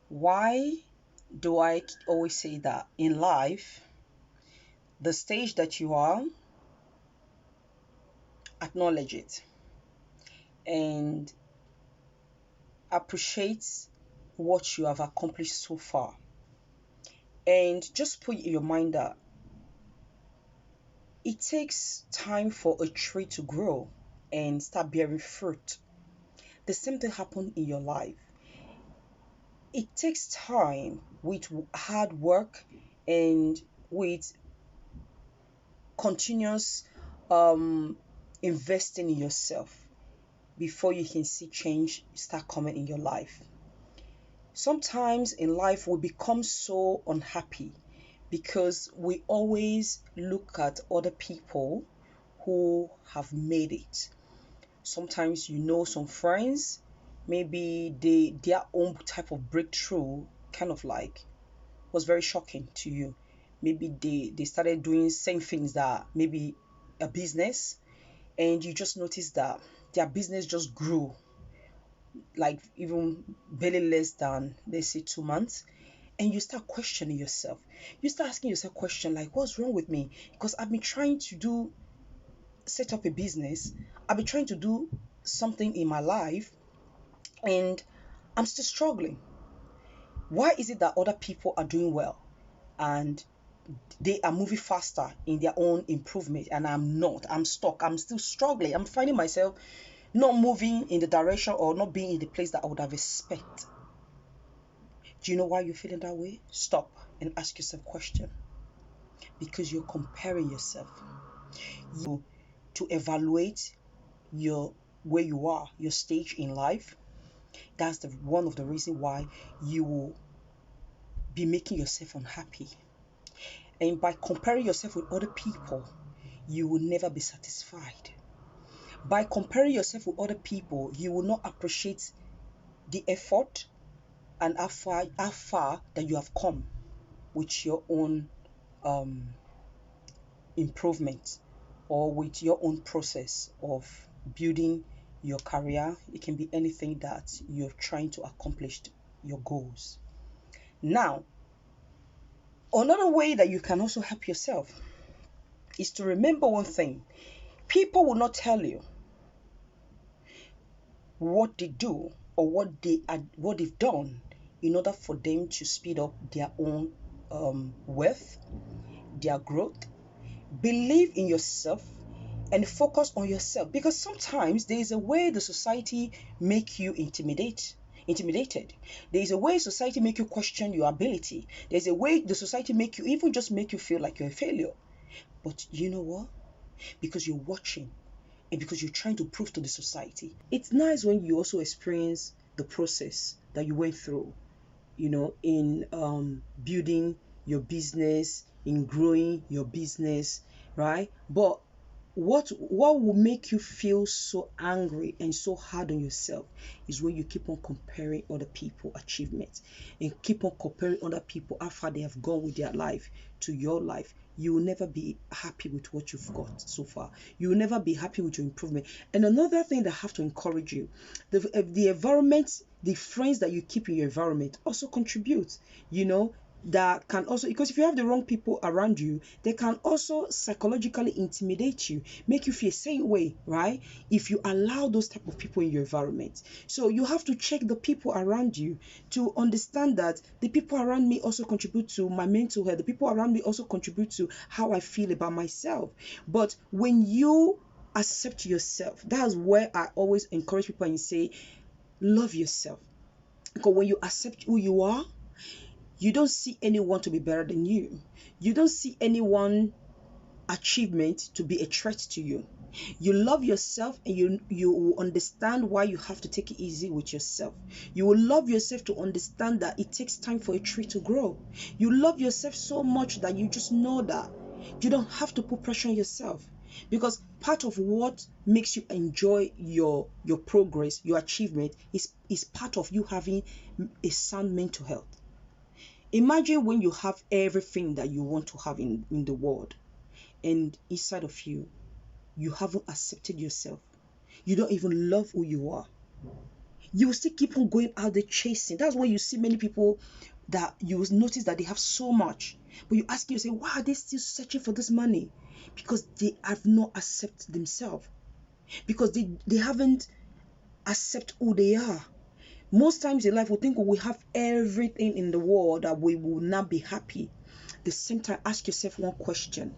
Why do I always say that in life, the stage that you are, acknowledge it and appreciate what you have accomplished so far. And just put in your mind that it takes time for a tree to grow and start bearing fruit. The same thing happened in your life. It takes time with hard work and with continuous um, investing in yourself before you can see change start coming in your life. Sometimes in life we become so unhappy because we always look at other people who have made it. Sometimes you know some friends, maybe their own type of breakthrough kind of like was very shocking to you. Maybe they started doing same things that maybe a business, and you just notice that their business just grew like even barely less than, let's say, 2 months. And you start questioning yourself. You start asking yourself question like, what's wrong with me? Because I've been trying to do set up a business. I've been trying to do something in my life, and I'm still struggling. Why is it that other people are doing well and they are moving faster in their own improvement, and I'm not? I'm stuck. I'm still struggling. I'm finding myself not moving in the direction or not being in the place that I would have expected. Do you know why you're feeling that way? Stop and ask yourself a question. Because you're comparing yourself. You to evaluate your where you are, your stage in life. That's the one of the reasons why you will be making yourself unhappy. And by comparing yourself with other people, you will never be satisfied. By comparing yourself with other people, you will not appreciate the effort and how far that you have come with your own um, improvement or with your own process of building your career. It can be anything that you're trying to accomplish, your goals. Now, another way that you can also help yourself is to remember one thing. People will not tell you what they do or what they've done in order for them to speed up their own wealth, their growth. Believe in yourself and focus on yourself, because sometimes there is a way the society make you intimidated. There is a way society make you question your ability. There's a way the society make you even just make you feel like you're a failure. But you know what? Because you're watching and because you're trying to prove to the society, it's nice when you also experience the process that you went through, in building your business, in growing your business, right? But what will make you feel so angry and so hard on yourself is when you keep on comparing other people achievements and keep on comparing other people how far they have gone with their life to your life. You will never be happy with what you've got so far. You will never be happy with your improvement. And another thing that I have to encourage you, the environment, the friends that you keep in your environment also contribute. You know, that can also, because if you have the wrong people around you, they can also psychologically intimidate you, make you feel the same way, right? If you allow those type of people in your environment. So you have to check the people around you to understand that the people around me also contribute to my mental health. The people around me also contribute to how I feel about myself. But when you accept yourself, that's where I always encourage people and say, love yourself. Because when you accept who you are, you don't see anyone to be better than you. You don't see anyone achievement to be a threat to you. You love yourself, and you will understand why you have to take it easy with yourself. You will love yourself to understand that it takes time for a tree to grow. You love yourself so much that you just know that you don't have to put pressure on yourself, because part of what makes you enjoy your progress, your achievement, is part of you having a sound mental health. Imagine when you have everything that you want to have in the world, and inside of you, you haven't accepted yourself. You don't even love who you are. You will still keep on going out there chasing. That's why you see many people that you will notice that they have so much, but you ask yourself, why are they still searching for this money? Because they have not accepted themselves, because they haven't accept who they are. Most times in life we think we have everything in the world that we will not be happy. At the same time, ask yourself one question.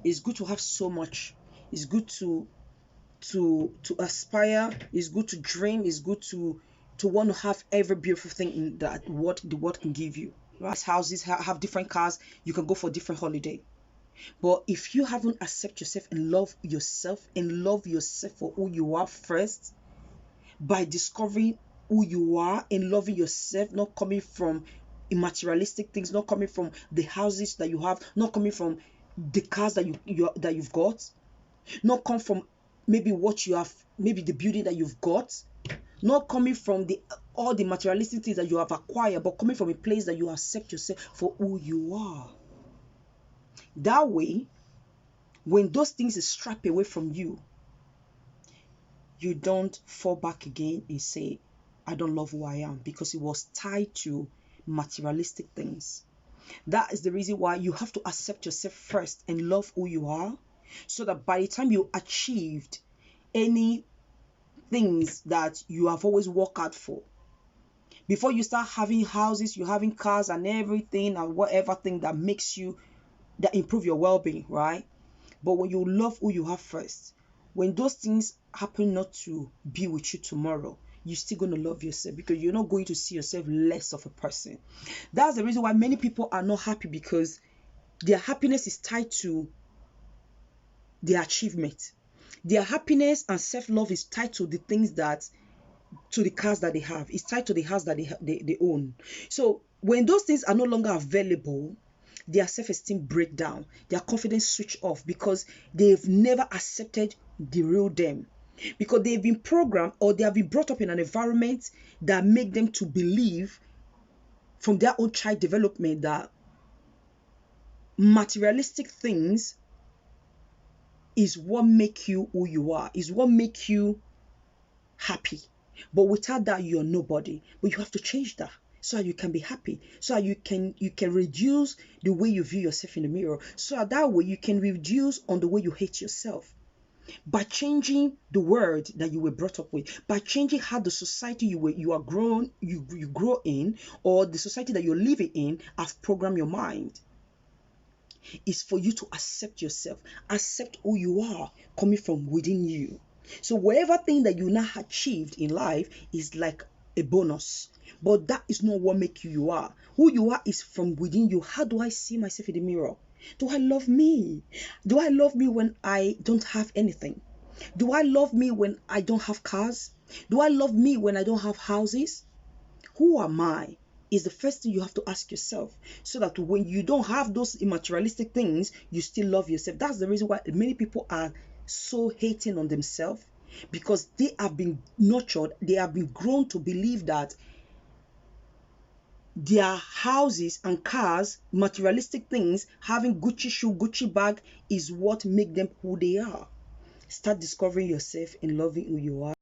It's good to have so much. It's good to aspire. It's good to dream. It's good to want to have every beautiful thing in that what the world can give you. Right? Houses have different cars. You can go for different holiday. But if you haven't accept yourself and love yourself for who you are first, by discovering who you are and loving yourself, not coming from materialistic things, not coming from the houses that you have, not coming from the cars that you've got, not come from maybe what you have, maybe the beauty that you've got, not coming from all the materialistic things that you have acquired, but coming from a place that you accept yourself for who you are. That way, when those things is stripped away from you, you don't fall back again and say, I don't love who I am, because it was tied to materialistic things. That is the reason why you have to accept yourself first and love who you are, so that by the time you achieved any things that you have always worked out for, before you start having houses, you're having cars and everything and whatever thing that improve your well-being, right? But when you love who you are first, when those things happen not to be with you tomorrow, you're still going to love yourself, because you're not going to see yourself less of a person. That's the reason why many people are not happy, because their happiness is tied to their achievement. Their happiness and self-love is tied to the things to the cars that they have. It's tied to the house that they own. So when those things are no longer available, their self-esteem break down, their confidence switch off, because they've never accepted the real them, because they've been programmed or they have been brought up in an environment that make them to believe from their own child development that materialistic things is what make you who you are, is what make you happy. But without that, you're nobody. But you have to change that, so that you can be happy, so that you can reduce the way you view yourself in the mirror, so that way you can reduce on the way you hate yourself, by changing the word that you were brought up with, by changing how the society you grow in, or the society that you're living in have programmed your mind. Is for you to accept yourself, accept who you are coming from within you. So whatever thing that you now achieved in life is like a bonus, but that is not what makes you are. Who you are is from within you. How do I see myself in the mirror? Do I love me? Do I love me when I don't have anything? Do I love me when I don't have cars? Do I love me when I don't have houses? Who am I? Is the first thing you have to ask yourself, so that when you don't have those immaterialistic things, you still love yourself. That's the reason why many people are so hating on themselves, because they have been nurtured, they have been grown to believe that their houses and cars, materialistic things, having Gucci shoe, Gucci bag is what make them who they are. Start discovering yourself and loving who you are.